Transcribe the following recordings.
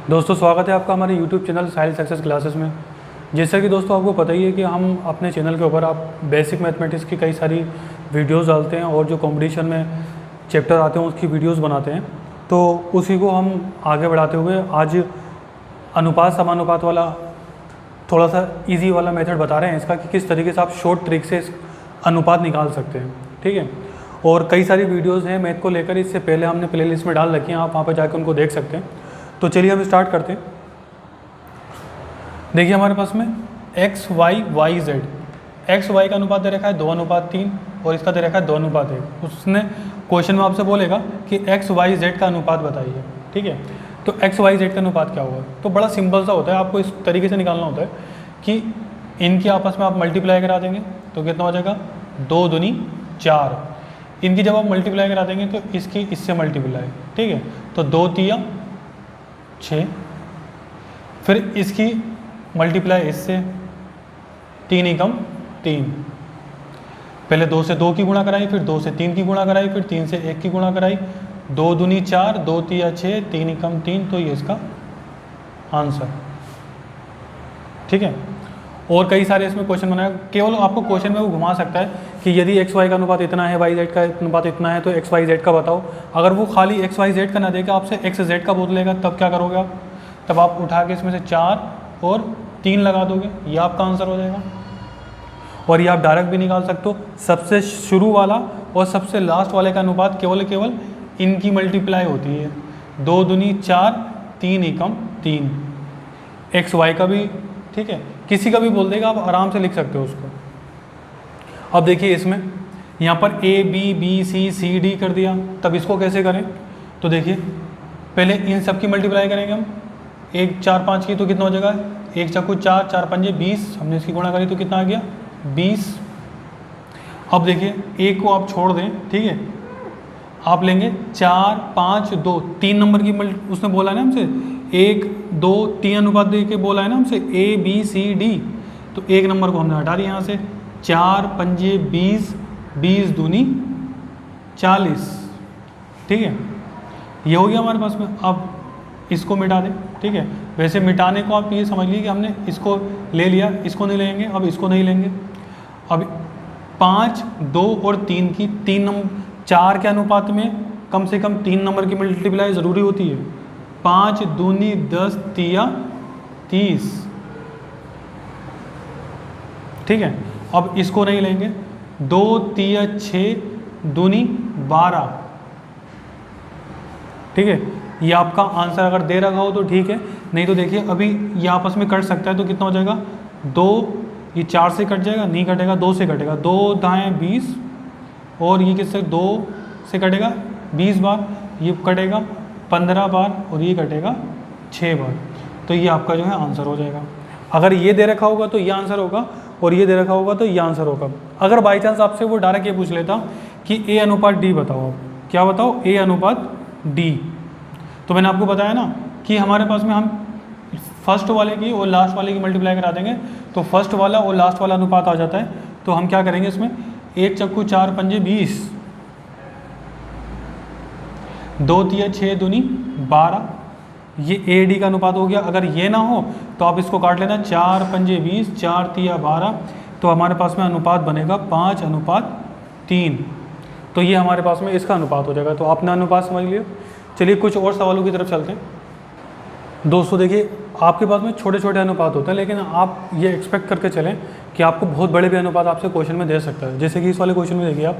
दोस्तों स्वागत है आपका हमारे YouTube चैनल साहिल सक्सेस क्लासेस में। जैसा कि दोस्तों आपको पता ही है कि हम अपने चैनल के ऊपर आप बेसिक मैथमेटिक्स की कई सारी वीडियोस डालते हैं और जो कंपटीशन में चैप्टर आते हैं उसकी वीडियोस बनाते हैं। तो उसी को हम आगे बढ़ाते हुए आज अनुपात समानुपात वाला थोड़ा सा ईजी वाला मेथड बता रहे हैं इसका, कि किस तरीके से आप शॉर्ट ट्रिक से अनुपात निकाल सकते हैं। ठीक है, और कई सारी वीडियोज़ हैं मैथ को लेकर, इससे पहले हमने प्ले लिस्ट में डाल रखी हैं, आप वहाँ पर जाकर उनको देख सकते हैं। तो चलिए हम स्टार्ट करते हैं। देखिए हमारे पास में x y y z, x y का अनुपात दे रखा है 2:3 और इसका दे रखा है 2:1। उसने क्वेश्चन में आपसे बोलेगा कि एक्स वाई जेड का अनुपात बताइए। ठीक है, तो एक्स वाई जेड का अनुपात क्या होगा? तो बड़ा सिंपल सा होता है, आपको इस तरीके से निकालना होता है कि इनकी आपस में आप मल्टीप्लाई करा देंगे तो कितना हो जाएगा 2 दूनी 4। इनकी जब आप मल्टीप्लाई करा देंगे तो इसकी इससे मल्टीप्लाई, ठीक है, तो 2 तिया 6, फिर इसकी मल्टीप्लाई इससे 3 एकम 3। पहले 2 से 2 की गुणा कराई, फिर 2 से 3 की गुणा कराई, फिर 3 से 1 की गुणा कराई, 2 दूनी 4, 2 तिया 6, 3 एकम 3, तो ये इसका आंसर। ठीक है, और कई सारे इसमें क्वेश्चन बनाए, केवल आपको क्वेश्चन में वो घुमा सकता है कि यदि एक्स वाई का अनुपात इतना है, वाई जेड का अनुपात इतना है, तो एक्स वाई जेड का बताओ। अगर वो खाली एक्स वाई जेड का ना देकर आपसे एक्स जेड का बोल लेगा, तब क्या करोगे आप? तब आप उठा के इसमें से 4 और 3 लगा दोगे, ये आपका आंसर हो जाएगा। और ये आप डायरेक्ट भी निकाल सकते हो, सबसे शुरू वाला और सबसे लास्ट वाले का अनुपात केवल इनकी मल्टीप्लाई होती है। 2 दूनी 4, 3 एकम 3, एक्स वाई का भी, ठीक है, किसी का भी बोल देगा, आप आराम से लिख सकते हो उसको। अब देखिए इसमें यहाँ पर A B B C C D कर दिया, तब इसको कैसे करें? तो देखिए पहले इन सब की मल्टीप्लाई करेंगे हम, 1 4 5 की, तो कितना हो जाएगा 1 चक्कू 4, 4 पंजे 20, हमने इसकी गुणा करी तो कितना आ गया 20। अब देखिए एक को आप छोड़ दें, ठीक है, आप लेंगे 4 5 2, 3 नंबर की उसने बोला है ना हमसे 1 2 3 अनुपात दे के बोला है ना हमसे ए बी सी डी, तो 1 नंबर को हमने हटा दिया यहाँ से, 4 पंजे 20, 20 दूनी 40। ठीक है, ये हो गया हमारे पास में। अब इसको मिटा दें, ठीक है, वैसे मिटाने को आप ये समझ लीजिए कि हमने इसको ले लिया, इसको नहीं लेंगे, अब इसको नहीं लेंगे। अब 5 2 और 3 की 3 नंबर 4 के अनुपात में कम से कम 3 नंबर की मल्टीप्लाई ज़रूरी होती है। 5 दूनी 10 तिया 30। ठीक है, अब इसको नहीं लेंगे, 2 तिया 6 दूनी 12। ठीक है, ये आपका आंसर अगर दे रखा हो तो ठीक है, नहीं तो देखिए अभी ये आपस में कट सकता है, तो कितना हो जाएगा 2, ये 4 से कट जाएगा, नहीं कटेगा, 2 से कटेगा, 2 दाएँ 20, और ये किससे 2 से कटेगा 20 बार, ये कटेगा 15 बार, और ये कटेगा 6 बार, तो ये आपका जो है आंसर हो जाएगा। अगर ये दे रखा होगा तो ये आंसर होगा, और ये दे रखा होगा तो ये आंसर होगा। अगर बाई चांस आपसे वो डायरेक्ट ये पूछ लेता कि ए अनुपात डी बताओ, आप क्या बताओ ए अनुपात डी, तो मैंने आपको बताया ना कि हमारे पास में हम फर्स्ट वाले की और लास्ट वाले की मल्टीप्लाई करा देंगे, तो फर्स्ट वाला और लास्ट वाला अनुपात आ जाता है। तो हम क्या करेंगे इसमें, 1 चक्कू 4 पंजे 20, 2 तिया 6 दूनी 12, ये ए डी का अनुपात हो गया। अगर ये ना हो तो आप इसको काट लेना, 4 पंजे 20, 4 तिया 12, तो हमारे पास में अनुपात बनेगा 5:3। तो ये हमारे पास में इसका अनुपात हो जाएगा। तो आपने अनुपात समझ लिया। चलिए कुछ और सवालों की तरफ चलते हैं। दोस्तों देखिए आपके पास में छोटे छोटे अनुपात होते हैं, लेकिन आप ये एक्सपेक्ट करके चलें कि आपको बहुत बड़े भी अनुपात आपसे क्वेश्चन में दे सकता है। जैसे कि इस वाले क्वेश्चन में देखिए आप,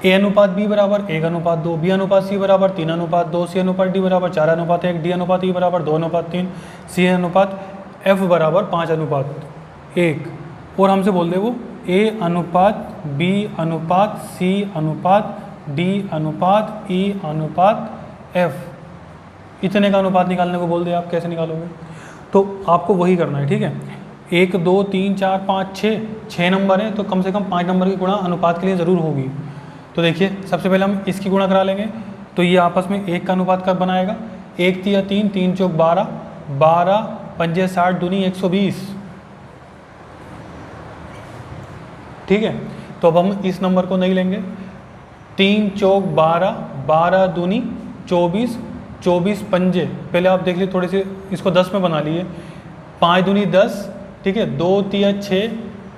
ए अनुपात बी बराबर 1:2, बी अनुपात सी बराबर 3:2, सी अनुपात डी बराबर 4:1, डी अनुपात ई बराबर 2:3, सी अनुपात एफ बराबर 5:1, और हमसे बोल दे वो ए अनुपात बी अनुपात सी अनुपात डी अनुपात ई अनुपात एफ, इतने का अनुपात निकालने को बोल दे, आप कैसे निकालोगे? तो आपको वही करना है। ठीक है, 1 2 3 4 5 6 नंबर है, तो कम से कम 5 नंबर की गुणा अनुपात के लिए ज़रूर होगी। तो देखिए सबसे पहले हम इसकी गुणा करा लेंगे, तो ये आपस में 1 का अनुपात कब बनाएगा, 1 तिया 3, 3 चौक 12, 12 पंजे 60 दूनी 120। ठीक है, तो अब हम इस नंबर को नहीं लेंगे, 3 चौक 12, 12 दूनी 24, 24 पंजे, पहले आप देख लीजिए थोड़ी सी इसको 10 में बना लिए, 5 दूनी 10, ठीक है, 2 तिया 6,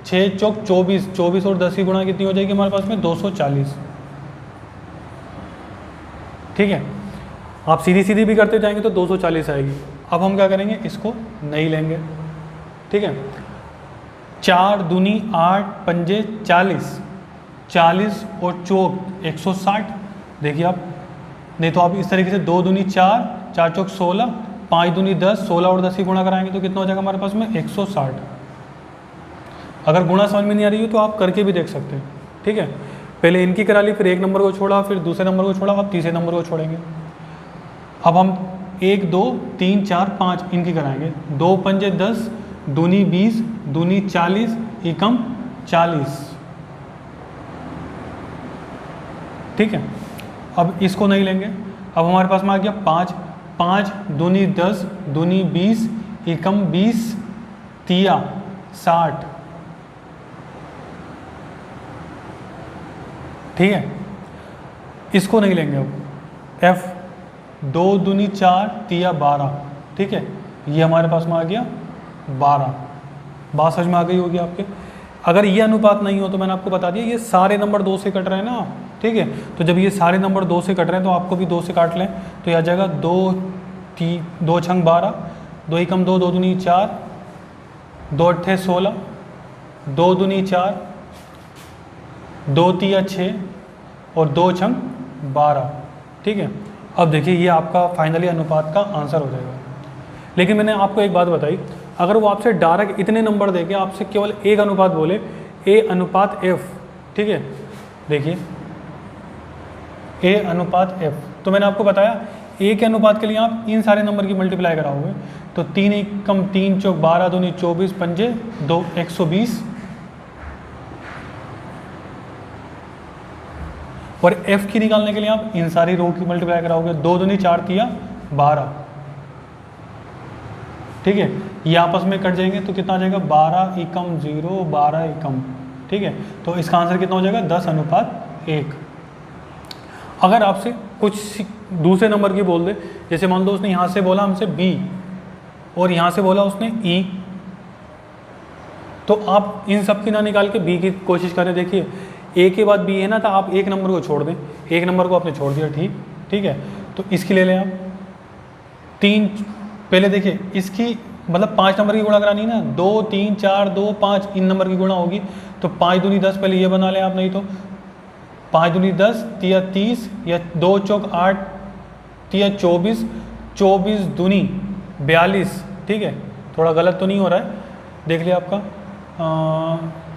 6 चौक 24, 24 और 10 की गुणा कितनी हो जाएगी हमारे पास में 240, ठीक है। आप सीधी सीधी भी करते जाएंगे तो 240 आएगी। अब हम क्या करेंगे, इसको नहीं लेंगे, ठीक है। 4 दूनी 8 पंजे 40, 40 और चौक 160, देखिए आप, नहीं तो आप इस तरीके से 2 दूनी 4, 4 चौक 16, 5 दूनी 10, 16 और 10 की गुणा कराएंगे तो कितना हो जाएगा हमारे पास में 160। अगर गुणा समझ में नहीं आ रही हो तो आप करके भी देख सकते हैं, ठीक है। पहले इनकी करा ली, फिर एक नंबर को छोड़ा, फिर दूसरे नंबर को छोड़ा, अब तीसरे नंबर को छोड़ेंगे। अब हम 1 2 3 4 5 इनकी कराएंगे, 2 पंजे 10, दूनी 20, दूनी 40, एकम 40, ठीक है। अब इसको नहीं लेंगे, अब हमारे पास में आ गया 5, 5 दूनी 10, दूनी 20, एकम 20, तिया 60, ठीक है। इसको नहीं लेंगे। अब F 2 दूनी 4 तिया 12, ठीक है, ये हमारे पास में आ गया 12। बात समझ में आ गई होगी आपके। अगर ये अनुपात नहीं हो तो मैंने आपको बता दिया ये सारे नंबर 2 से कट रहे हैं ना, ठीक है। तो जब ये सारे नंबर 2 से कट रहे हैं तो आपको भी 2 से काट लें, तो यह आ जाएगा 2 छंग 12, 2 एकम 2, 2 दूनी 4, 2 अट्ठे 16, 2 दूनी 4, 2 तिया 6 और 2 छंग 12, ठीक है। अब देखिए ये आपका फाइनली अनुपात का आंसर हो जाएगा। लेकिन मैंने आपको एक बात बताई, अगर वो आपसे डायरेक्ट इतने नंबर देके आपसे केवल एक अनुपात बोले, A अनुपात F, ठीक है, देखिए A अनुपात F, तो मैंने आपको बताया A के अनुपात के लिए आप इन सारे नंबर की मल्टीप्लाई कराओगे तो 3 एकम 3 चौक 12 दूनी 24 पंजे 2 120, और F की निकालने के लिए आप इन सारी रो की मल्टीप्लाई कराओगे, 2 दूनी 4 तिया 12, ठीक है। ये आपस में कट जाएंगे तो कितना आ जाएगा 12 एकम 0, 12 एकम, ठीक है। तो इसका आंसर कितना हो जाएगा 10 अनुपात 1। अगर आपसे कुछ दूसरे नंबर की बोल दे, जैसे मान लो उसने यहाँ से बोला हमसे B और यहाँ से बोला उसने E, तो आप इन सब की ना निकाल के B की कोशिश करें। देखिए A के बाद B है ना, तो आप एक नंबर को छोड़ दें, एक नंबर को आपने छोड़ दिया, ठीक है। तो इसकी ले लें आप 3, पहले देखिए इसकी मतलब 5 नंबर की गुणा करानी है ना, 2 3 4 2 5 इन नंबर की गुणा होगी, तो 5 दूनी 10 पहले ये बना लें आप, नहीं तो 5 दूनी 10 तिया 30, या 2 चौक 8 तिया 24, 24 दूनी 42, ठीक है। थोड़ा गलत तो नहीं हो रहा है, देख लिया आपका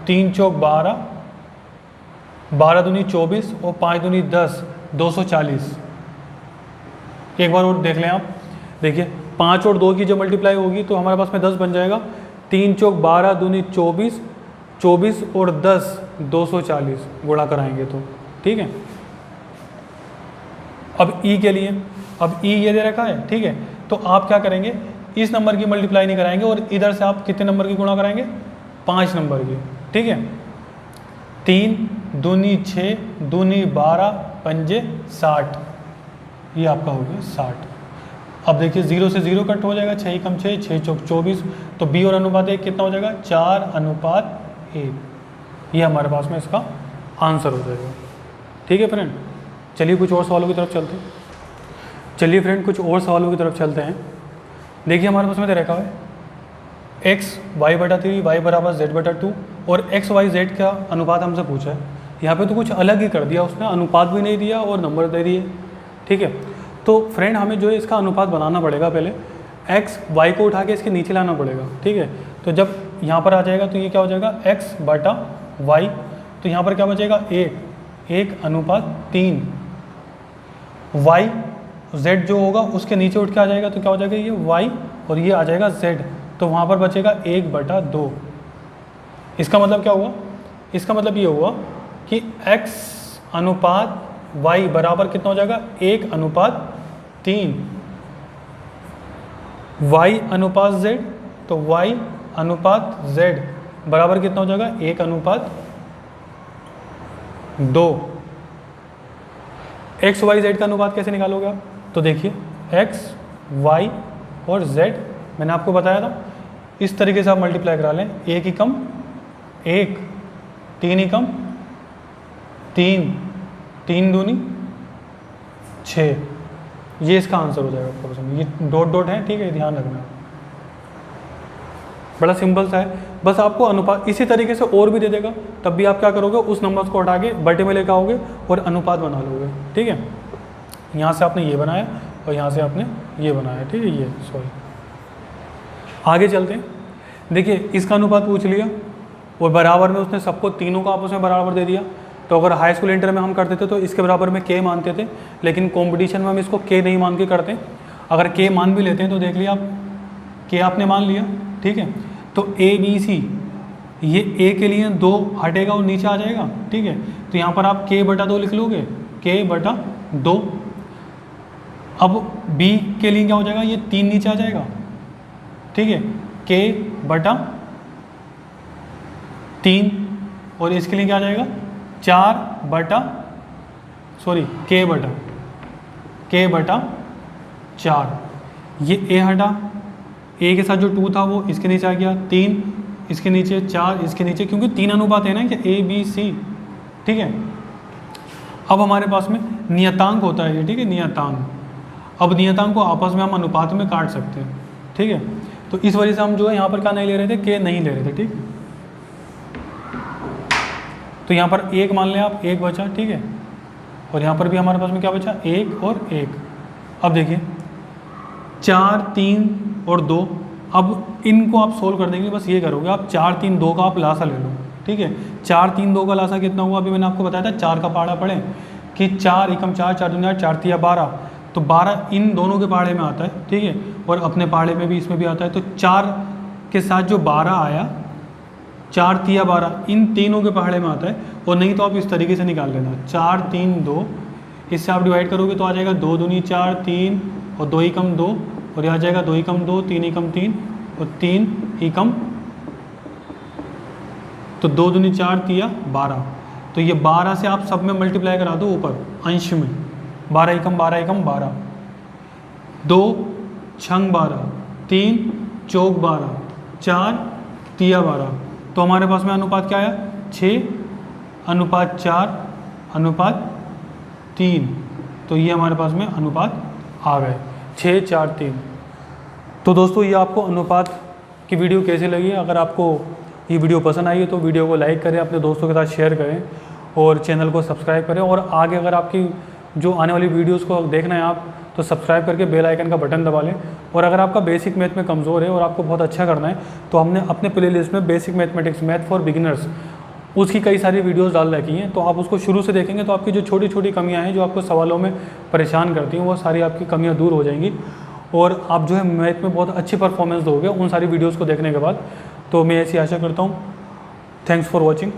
3 चौक 12, 12 दूनी 24 और 5 दूनी 10, 240। एक बार और देख लें आप, देखिए 5 और 2 की जो मल्टीप्लाई होगी तो हमारे पास में 10 बन जाएगा, 3 चौक 12 दूनी 24, 24 और 10 240 गुणा कराएंगे तो, ठीक है। अब E के लिए, अब E ये दे रखा है, ठीक है, तो आप क्या करेंगे, इस नंबर की मल्टीप्लाई नहीं कराएंगे और इधर से आप कितने नंबर की गुणा कराएंगे 5 नंबर की, ठीक है। 3 दूनी 6 दूनी 12 पंजे 60, ये आपका हो गया 60। अब देखिए 0 से 0 कट हो जाएगा, 6 एकम 6, 6 चौक 24, तो B और अनुपात 1 कितना हो जाएगा 4 अनुपात 1, ये हमारे पास में इसका आंसर हो जाएगा, ठीक है फ्रेंड। चलिए कुछ और सवालों की तरफ चलते हैं। चलिए फ्रेंड कुछ और सवालों की तरफ चलते हैं। देखिए हमारे पास में दे रखा है x y/3 y = z/2 और x y z का अनुपात हमसे पूछा है। यहाँ पे तो कुछ अलग ही कर दिया उसने, अनुपात भी नहीं दिया और नंबर दे दिए, ठीक है। तो फ्रेंड हमें जो है इसका अनुपात बनाना पड़ेगा, पहले x y को उठा के इसके नीचे लाना पड़ेगा, ठीक है। तो जब यहाँ पर आ जाएगा तो ये क्या हो जाएगा x/y, तो यहाँ पर क्या बचेगा 1 अनुपात 3, y z जो होगा उसके नीचे उठ के आ जाएगा तो क्या हो जाएगा ये y और ये आ जाएगा z, तो वहाँ पर बचेगा 1/2। इसका मतलब क्या हुआ, इसका मतलब ये हुआ कि x अनुपात y बराबर कितना हो जाएगा 1 अनुपात 3, y अनुपात z, तो y अनुपात z बराबर कितना हो जाएगा 1 अनुपात 2। x y z का अनुपात कैसे निकालोगे आप, तो देखिए एक्स वाई और जेड, मैंने आपको बताया था इस तरीके से आप मल्टीप्लाई करा लें, एक ही कम एक, तीन ही कम तीन, तीन दूनी छः, ये इसका आंसर हो जाएगा क्वेश्चन में। ये डॉट डॉट है, ठीक है, ध्यान रखना, बड़ा सिंपल सा है। बस आपको अनुपात इसी तरीके से और भी दे देगा, तब भी आप क्या करोगे, उस नंबर्स को हटा के बटे में लेकर आओगे और अनुपात बना लोगे, ठीक है। यहाँ से आपने ये बनाया और यहाँ से आपने ये बनाया, ठीक है, ये सॉरी। आगे चलते हैं, देखिए इसका अनुपात पूछ लिया और बराबर में उसने सबको तीनों को आपस में बराबर दे दिया। तो अगर हाई स्कूल इंटर में हम करते थे तो इसके बराबर में के मानते थे, लेकिन कंपटीशन में हम इसको के नहीं मान के करते। अगर के मान भी लेते हैं तो देख लिया आप, के आपने मान लिया, ठीक है। तो ए बी सी, ये ए के लिए 2 हटेगा और नीचे आ जाएगा, ठीक है। तो यहाँ पर आप k/2 लिख लोगे, k/2। अब बी के लिए क्या हो जाएगा, ये 3 नीचे आ जाएगा, ठीक है, k/3। और इसके लिए क्या आ जाएगा, k/4। ये a हटा, a के साथ जो 2 था वो इसके नीचे आ गया, 3 इसके नीचे, 4 इसके नीचे, क्योंकि 3 अनुपात है ना कि a b c, ठीक है। अब हमारे पास में नियतांक होता है ये, ठीक है, नियतांक। अब नियतांक को आपस में हम अनुपात में काट सकते हैं, ठीक है। तो इस वजह से हम जो है यहाँ पर क्या नहीं ले रहे थे, के नहीं ले रहे थे, ठीक। तो यहाँ पर 1 मान लें आप, 1 बचा, ठीक है। और यहाँ पर भी हमारे पास में क्या बचा, 1 और 1। अब देखिए 4 3 और 2, अब इनको आप सोल्व करने के लिए बस ये करोगे आप, 4 3 2 का आप लासा ले लो, ठीक है। 4 3 2 का लासा कितना हुआ, अभी मैंने आपको बताया था 4 का पहाड़ा पढ़ें कि 4 एकम 4, 4 दूनी 8, 4 तिया 12। तो 12 इन दोनों के पहाड़े में आता है, ठीक है, और अपने पहाड़े में भी इसमें भी आता है। तो 4 के साथ जो 12 आया, 4 तिया 12, इन तीनों के पहाड़े में आता है। और नहीं तो आप इस तरीके से निकाल लेना, 4 3 2, इससे आप डिवाइड करोगे तो आ जाएगा 2 दूनी 4, 3 और 2 एकम 2, और यहाँ आ जाएगा 2 एकम 2, 3 एकम 3 और 3 एकम, तो 2 दूनी 4 तिया 12। तो ये 12 से आप सब में मल्टीप्लाई करा दो ऊपर अंश में, 12 एकम 12 एकम 12, 2 छंग 12, 3 चौक 12, 4 तिया 12। तो हमारे पास में अनुपात क्या आया, 6:4:3। तो ये हमारे पास में अनुपात आ गए 6:4:3। तो दोस्तों ये आपको अनुपात की वीडियो कैसी लगी। अगर आपको ये वीडियो पसंद आई है तो वीडियो को लाइक करें, अपने दोस्तों के साथ शेयर करें और चैनल को सब्सक्राइब करें। और आगे अगर आपकी जो आने वाली वीडियोस को देखना है आप, तो सब्सक्राइब करके बेल आइकन का बटन दबा लें। और अगर आपका बेसिक मैथ में कमज़ोर है और आपको बहुत अच्छा करना है तो हमने अपने प्लेलिस्ट में basic mathematics, math for beginners, उसकी कई सारी वीडियोस डाल रखी हैं। तो आप उसको शुरू से देखेंगे तो आपकी जो छोटी छोटी कमियां हैं जो आपको सवालों में परेशान करती हैं, वो सारी आपकी कमियां दूर हो जाएंगी और आप जो है मैथ में बहुत अच्छी परफॉर्मेंस दोगे उन सारी वीडियोज़ को देखने के बाद। तो मैं ऐसी आशा करता हूँ। Thanks for watching.